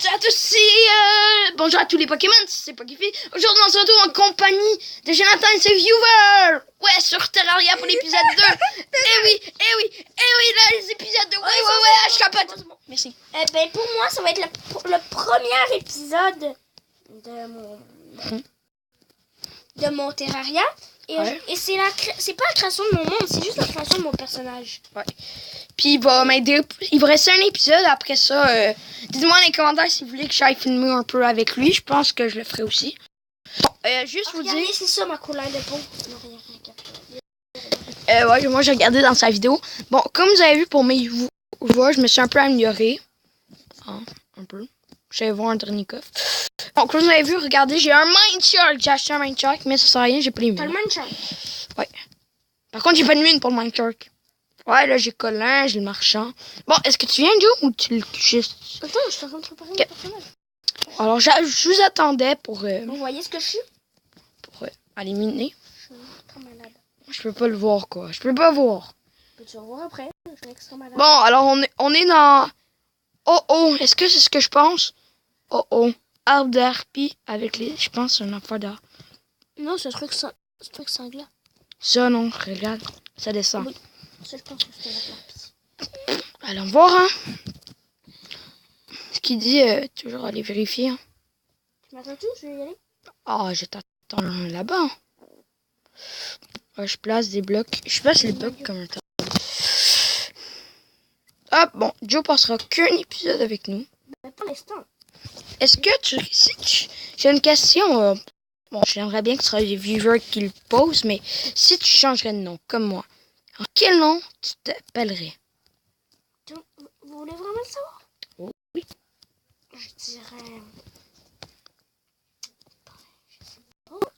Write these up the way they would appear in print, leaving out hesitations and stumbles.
à tous, bonjour à tous les Pokémon, c'est Pokéfi. Aujourd'hui on se retrouve en compagnie de Jonathan et ses viewers. Ouais, sur Terraria pour l'épisode 2. Eh oui, là les épisodes 2. Ouais, je capote. Bon, merci. Ben pour moi, ça va être le premier épisode de mon Terraria. Et c'est pas la création de mon monde, c'est juste la création de mon personnage. Ouais. Puis il va m'aider. Il va rester un épisode après ça. Dites-moi dans les commentaires si vous voulez que j'aille filmer un peu avec lui. Je pense que je le ferai aussi. Bon, juste vous dire. C'est ça ma couleur de peau. Ouais, moi j'ai regardé dans sa vidéo. Bon, comme vous avez vu pour mes voix, je me suis un peu améliorée. Un peu. J'allais voir un dernier coffre. Bon, comme vous avez vu, regardez, j'ai un Mindshark. J'ai acheté un Mindshark, mais ça sert à rien, j'ai pas les mines. T'as le Mindshark? Ouais. Par contre, j'ai pas de mine pour le Mindshark. Ouais, là, j'ai Colin, j'ai le marchand. Bon, est-ce que tu viens, Joe, ou tu le juste... Attends, je suis en train de préparer mon personnage. Alors, je vous attendais pour... Vous voyez ce que je suis? Pour aller miner. Je suis extra malade. Je peux pas le voir, quoi. Je peux pas voir. Peux-tu le voir après? Je suis extra malade. Bon, alors, on est dans... Oh, est-ce que c'est ce que je pense? Oh. Arbre de harpie avec les... Je pense un affaire d'art. Non, c'est un truc sanglant. Ça, non, regarde. Ça descend. Oui. Ça, je pense que c'est la harpie. Allons voir, hein. Ce qu'il dit, toujours aller vérifier. Hein. Tu m'attends-tu? Je vais y aller. Ah, je t'attends là-bas. Ouais, je place des blocs. Je place les blocs comme un tas. Hop, bon, Joe passera qu'un épisode avec nous. Mais pour l'instant. Est-ce que j'ai une question. Bon, j'aimerais bien que ce soit les viewers qui le posent, mais si tu changerais de nom, comme moi, en quel nom tu t'appellerais? Vous voulez vraiment le savoir? Oh, oui. Je dirais...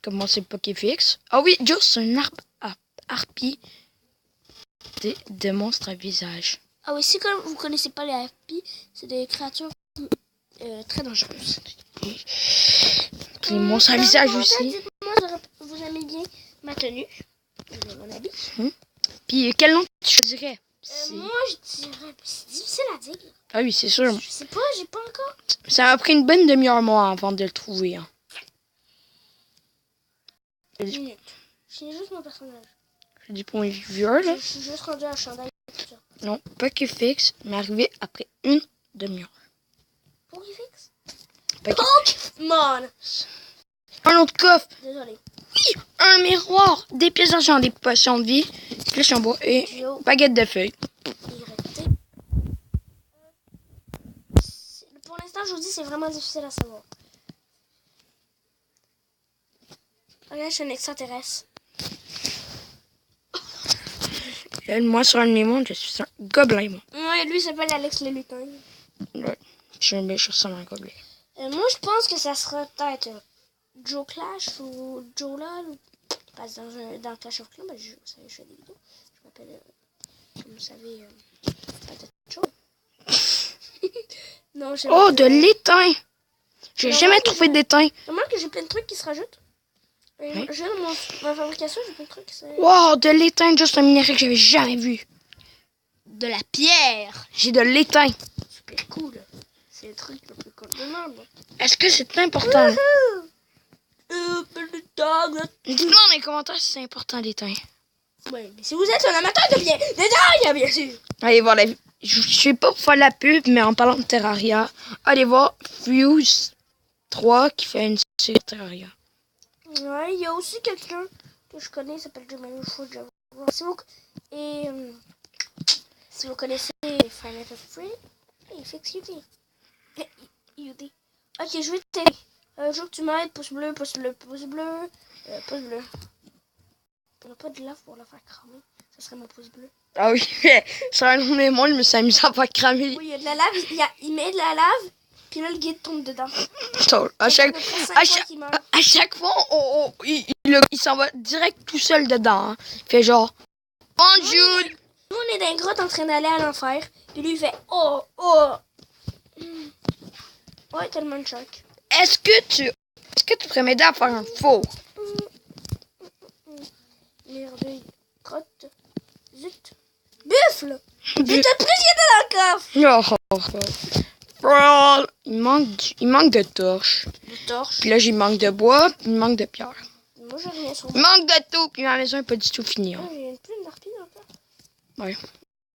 Comme moi, c'est Pokéfix. Ah oui, Joe, c'est un harpie de monstres à visage. Ah oui, si comme vous connaissez pas les harpies, c'est des créatures très dangereuses. Les monstres à visage aussi. Dites-moi, vous aimez bien ma tenue, mon habit. Puis quel nom tu choisirais? Moi, je dirais... C'est difficile à dire. Ah oui, c'est sûr. Je sais pas, j'ai pas encore... Ça m'a pris une bonne demi-heure, moi, avant de le trouver. Hein. Minute. J'ai juste mon personnage. Je dis pour mes viewers, là. Je suis juste rendu à chandail et tout ça. Non, Pokéfix m'est arrivé après une demi-heure. Pokéfix? Pokémon! Un autre coffre! Désolé. Oui! Un miroir! Des pièces d'argent, des potions de vie, flèches en bois et baguette de feuilles. Pour l'instant, je vous dis, c'est vraiment difficile à savoir. Regarde, je suis un extraterrestre. Moi, sur un de mes mondes, je suis un gobelin, moi. Ouais, lui, il s'appelle Alex le lutin. Ouais. Je ressemble à un gobelin. Moi, je pense que ça sera peut-être Joe Clash ou Joe LOL. Parce que dans Clash of Clans, je fais des vidéos. Je m'appelle, comme vous savez, peut-être Joe. Non, Oh, de l'étain! J'ai jamais trouvé d'étain. Remarque que j'ai plein de trucs qui se rajoutent. Oui. J'ai dans ma fabrication, j'ai plein de trucs qui se rajoutent. Wow, de l'étain, juste un minerai que j'avais jamais vu. De la pierre! J'ai de l'étain. Super cool. C'est le truc le plus cool de monde. Est-ce que c'est important? Dites-moi dans les commentaires si c'est important l'étain. Oui, mais si vous êtes un amateur de détails, bien sûr. Allez voir je sais pas pour faire la pub, mais en parlant de Terraria, allez voir Fuse 3 qui fait une série Terraria. Ouais, il y a aussi quelqu'un que je connais, il s'appelle Jamel Food. Et si vous connaissez Final Fantasy, il fixe UD. UD. Ok, je vais t'aider. Je veux que tu m'aides, pouce bleu, pouce bleu, pouce bleu, pouce bleu. On n'a pas de lave pour la faire cramer. Ça serait mon pouce bleu. Ah oui, sur un nom des mondes, je me suis amusé à faire cramer. Oui, il y a de la lave, il met de la lave, puis là le guide tombe dedans. À chaque fois, il s'en va direct tout seul dedans. Hein. Il fait genre, bonjour. Nous, on est dans une grotte en train d'aller à l'enfer, puis lui il fait oh. Ouais, tellement de choc. Est-ce que tu pourrais m'aider à faire un four? Merde, crotte. Zut. Buffle. J'ai tout pris dans le coffre. Brawl. il manque de torches. De torches. Puis là, il manque de bois, puis il manque de pierre. Moi, j'ai rien sur Il moi. manque de tout, puis ma maison n'est pas du tout finie. Ah, Hein. j'ai plein d'harpies encore. Ouais.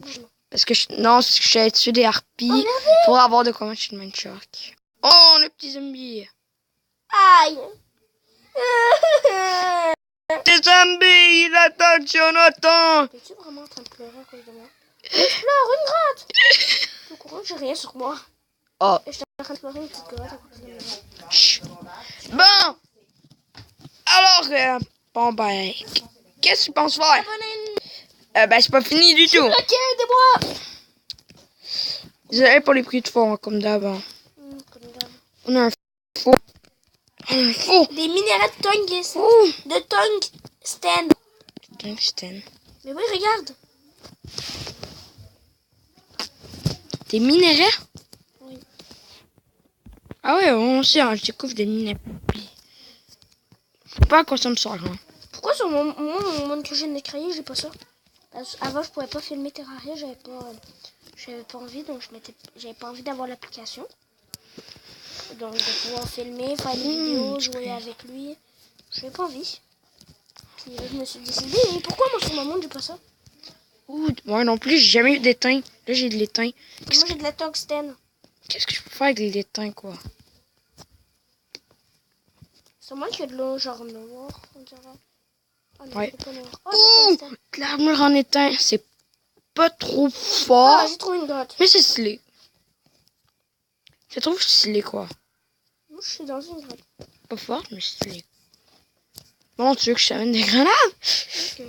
Non. Parce que non, je suis tuer des harpies pour avoir de quoi mettre une choc. Oh, le petit zombie. Aïe! Des zombies, il attaque Jonathan. Es-tu vraiment en train de pleurer à cause de moi? Je pleure, une grotte! Au courant, j'ai rien sur moi. Oh. Et j'étais en train de pleurer une petite grotte à cause de moi. Chut. Bon. Alors, bon ben, qu'est-ce que tu penses faire? Ben, c'est pas fini du tout. Ok, aidez-moi! Désolé pour les prix de fond, comme d'avant. Comme d'hab. On a un faux. Un faux. Des minéraux de tungsten. Ouh. De tungsten. Tungsten. Mais oui, regarde. Des minéraux? Oui. Ah ouais, on sait, hein, je découvre des minéraux. Je sais pas à quoi ça me sert. Hein. Pourquoi sur mon monde que je viens de créer, j'ai pas ça? Parce qu'avant, je pouvais pas filmer Terraria, j'avais pas envie, donc j'avais pas envie d'avoir l'application. Donc de pouvoir filmer, faire des vidéos, jouer avec lui. J'avais pas envie. Puis là, je me suis décidé, et pourquoi moi sur mon monde, j'ai pas ça? Ouh, moi non plus, j'ai jamais eu d'étain. Là, j'ai de l'étain. Moi, j'ai de la tungstène. Qu'est-ce que je peux faire avec l'étain, quoi? C'est moi qui ai de l'eau genre noir, on dirait. Oh, non, Ouais. c'est pas noir. Ouh, Oh, de la tungstène. de l'armure en étain, c'est pas trop Ah, fort. j'ai trouvé une grotte. Mais c'est stylé. Je trouve stylé, quoi. Moi, je suis dans une grotte. Pas fort, mais stylé. Bon, tu veux que je t'amène des grenades? Ok.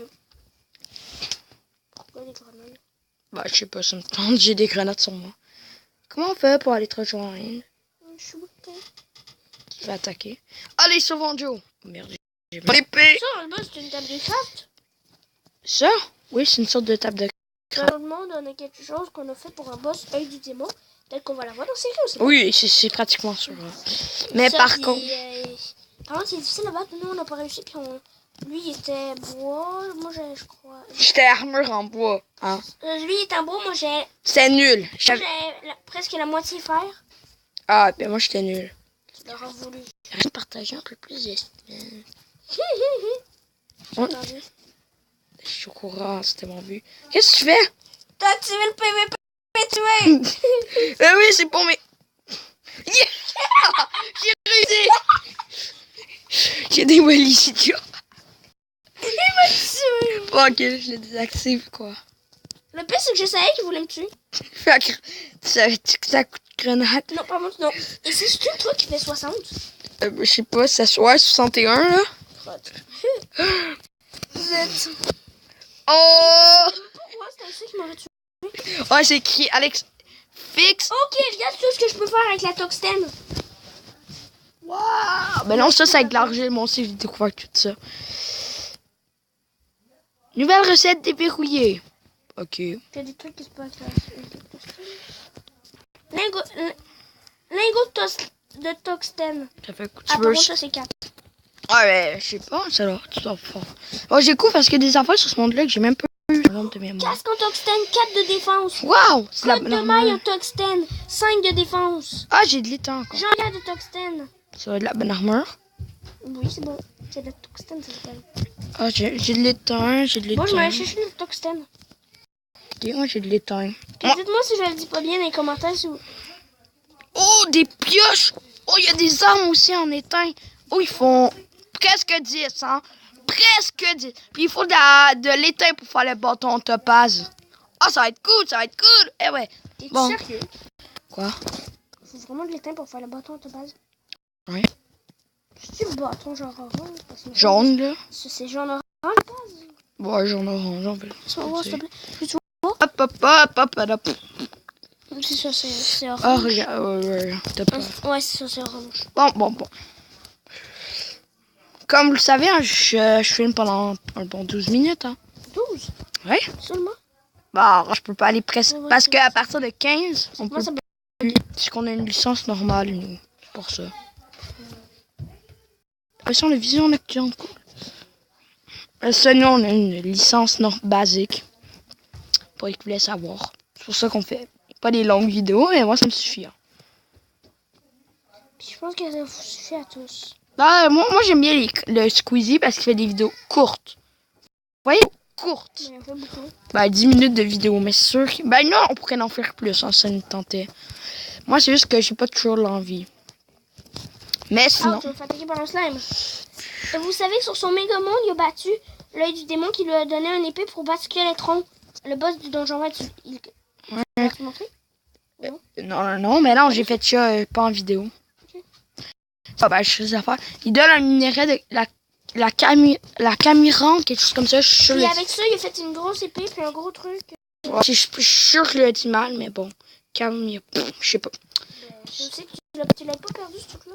Pourquoi des grenades? Bah, je sais pas, ça me tente, j'ai des grenades sur moi. Comment on fait pour aller te rejoindre? Je suis bouquin. Qui va attaquer? Allez, sauvons Joe! Oh, merde, j'ai pas l'épée! Ça, en bas, c'est une table de craft. Ça? Oui, c'est une sorte de table de... Dans le monde, on a quelque chose qu'on a fait pour un boss œil du démon. Peut-être qu'on va l'avoir dans série aussi. Oui, c'est pratiquement sûr. Hein. Mais Ça, par puis, contre... par contre, c'est difficile à battre. Nous, on n'a pas réussi. Puis lui, il était bois. Moi, je crois. J'étais armure en bois. Hein. Lui, il était en bois. Moi, j'ai C'est nul. presque la moitié fer. Ah, ben moi, j'étais nul. Tu l'auras voulu. J'ai partagé un peu plus d'estime. J'ai entendu. Je suis au courant, c'était mon but. Qu'est-ce que tu fais? T'as activé le PVP, tué. Oui, c'est pour mes... Yeah! J'ai réussi! J'ai des wallys, idiot. Il m'a tué. Ok, je le désactive, quoi. Le pire, c'est que je savais qu'il voulait me tuer. Fait que tu savais-tu que ça coûte grenade? Non, pas moi, non. Et c'est le truc qui fait 60. Je sais pas, ça soit 61, là. Crotte. Zut. Oh! Pourquoi c'est ainsi qui m'aurait tué? Ouais, c'est écrit Alex Fix. Ok, regarde tout ce que je peux faire avec la tungstène. Waouh! Ben non, ça, c'est avec l'argile. Moi aussi, j'ai découvert tout ça. Nouvelle recette déverrouillée. Ok. Il y a des trucs qui se passent avec la tungstène. Lingot de tungstène. Ça fait que tu Ah, veux... par contre, ça, c'est 4. Ah, ben, je sais pas, ça doit tout ça fort. Ouais, j'ai cool parce qu'il y a des affaires sur ce monde-là que j'ai même pas eu. De mémoire. Casque en tungstène, 4 de défense. Waouh! C'est la Code de bonne maille armure. en tungstène, 5 de défense. Ah, j'ai de l'étain encore. J'en ai de tungstène. Ça va de la bonne armure. Oui, c'est bon. C'est de la tungstène, ça s'appelle. Ah, j'ai de l'étain, j'ai de l'étain. Moi, je vais aller chercher le tungstène. Ok, moi, j'ai de l'étain. Puis dites-moi si je le dis pas bien dans les commentaires. Si vous... Oh, des pioches! Oh, il y a des armes aussi en étain. Oh, ils font presque 10, hein? Presque 10. Puis il faut de l'étain pour faire le bâton topaz. Ah, ça va être cool, ça va être cool. Eh ouais. T'es-tu Bon. sérieux? Quoi? Faut vraiment de l'étain pour faire le bâton de base. Oui. C'est le bâton genre orange? Parce que Jaune, là. C'est jaune orange de base. Ouais, jaune orange, on peut le Ça va, s'il te plaît. Peux-tu Hop, hop, hop, hop, hop. voir? C'est ça, c'est orange. Ah, regarde, ouais, t'as pas. Ouais, c'est ça, c'est orange. Bon. Comme vous le savez, hein, je filme pendant un bon 12 minutes. Hein. 12 Ouais. seulement? Bah, je peux pas aller presque. Ouais, Parce c'est qu'à partir de 15, on Moi, peut ça me... plus. Parce qu'on a une licence normale, nous. C'est pour ça. Ah, si on a vision nocturne, cool. Ça, nous, on a une licence basique. Pour les que vous voulez savoir. C'est pour ça qu'on fait pas des longues vidéos, mais moi, ça me suffit. Hein. Puis je pense que ça vous suffit à tous. Ah, moi j'aime bien le Squeezie parce qu'il fait des vidéos courtes. Vous voyez? Courtes. Il y en a fait beaucoup. Ben, 10 minutes de vidéo, mais c'est sûr. Ben, non, on pourrait en faire plus, hein, ça nous tentait. Moi, c'est juste que j'ai pas toujours l'envie. Mais Ah, sinon. tu vas faire attaquer par un slime. Et vous savez que sur son Mégamon, il a battu l'œil du démon qui lui a donné un épée pour battre Skeletron. Le boss du donjon 20. Ouais. Tu montrer? Non, mais non, j'ai fait ça pas en vidéo. Ok. Ah, ben, je sais les affaires. Il donne un minerai de la camiran, quelque chose comme ça, je suis sûr. Et avec ça, il a fait une grosse épée puis un gros truc. Ouais, je suis sûr que je l'ai dit mal, mais bon. Je sais pas. Je sais que tu l'as pas perdu ce truc-là.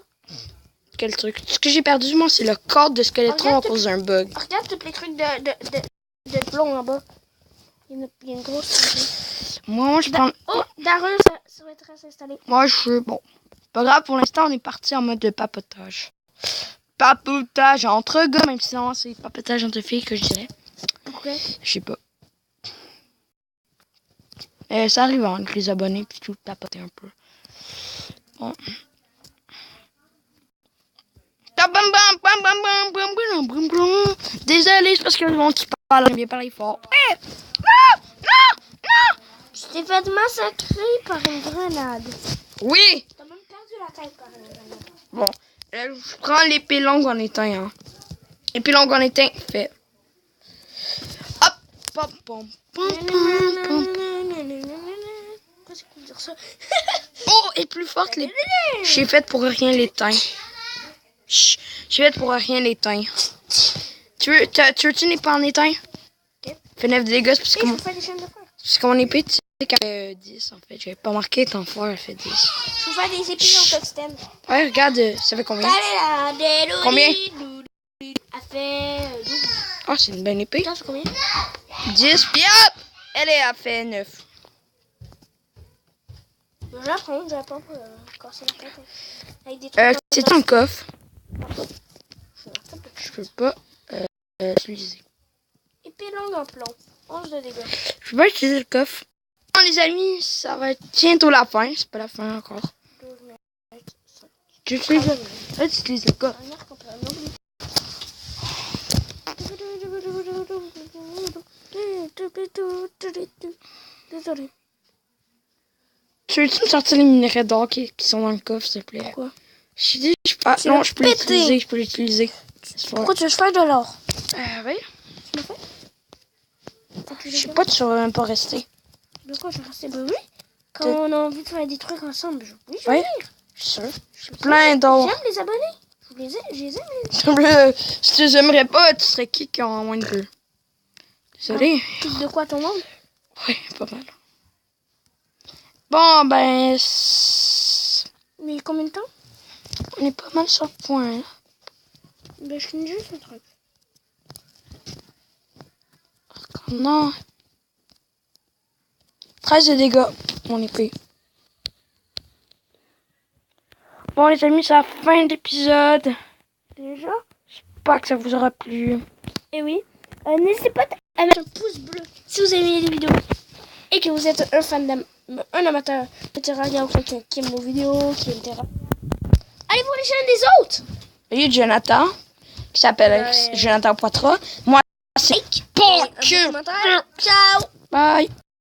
Quel truc? Ce que j'ai perdu, moi, c'est le corps de Skeletron à cause d'un bug. Regarde tous les trucs de plomb en bas. Il y a une grosse. Moi, je prends. Oh, Darun, ça va être à s'installer. Moi, je suis. Bon. Pas grave, pour l'instant, on est parti en mode de papotage. Papotage entre gars, même si non, c'est papotage entre filles que je dirais. Pourquoi? Je sais pas. Ça arrive avec les abonnés, puis tout, papoter un peu. Bon. Désolé, c'est parce que le monde qui parle bien parler fort. Tu t'es fait massacrer par une grenade. Oui! T'as même perdu la tête par une grenade. Bon, je prends l'épée longue en éteint. Hein. Épée longue en éteint, fait. Hop! Pom, pom, pom, pom, pom. Pourquoi c'est cool de dire ça? Oh, et plus forte les. J'ai fait pour rien l'éteindre. Chut, j'ai fait pour rien l'éteindre. Tu veux-tu une épée en éteint? Ok. Fais 9 dégâts, parce Et que je vous fais des chaînes de fer. c'est comme mon épée, tu sais qu'elle fait 10 en fait. J'avais pas marqué tant fort, elle fait 10. Je vous fais des épées en tungstène. Ouais, regarde, ça fait combien? Combien? Elle fait 12. Ah, c'est une bonne épée. Putain, c'est combien? 10, puis hop! Elle fait 9. J'apprends pour casser la tête. Avec des trucs. C'est un coffre. Je peux pas utiliser. Épée longue en plomb. 11 de dégâts. Je peux pas utiliser le coffre. Non, les amis, ça va être bientôt la fin. C'est pas la fin encore. 12 minutes. Tu utilises tu utilises le coffre. Un arc en plomb. Désolé. Tu veux-tu me sortir les minerais d'or qui sont dans le coffre, s'il te plaît? Pourquoi? Je dis, non, je peux l'utiliser, Pourquoi tu veux faire de l'or? Oui. Tu l'as fait? Je sais pas, tu vas même pas rester. De quoi je vais rester? Ben oui. Quand on a envie de faire des trucs ensemble, oui, je vais Ouais. venir. Je suis sûr. J'ai plein d'or. J'aime les abonnés. Je les aime. Si tu les aimerais pas, tu serais qui en moins de 2? Désolé. De quoi ton monde? Oui, pas mal. Bon, ben. Mais combien de temps? On est pas mal sur le point. Hein. Ben je finis juste le truc. Non. 13 de dégâts, mon épée. Bon, les amis, c'est la fin de l'épisode. Déjà? J'espère que ça vous aura plu. Et oui. N'hésitez pas à mettre un pouce bleu si vous aimez les vidéos. Et que vous êtes un amateur de Terraria ou quelqu'un qui aime nos vidéos, qui aime Terraria. Allez voir les chaînes des autres! Il y a Jonathan, qui s'appelle Jonathan Poitras. Moi, c'est Un commentaire. Ciao! Bye!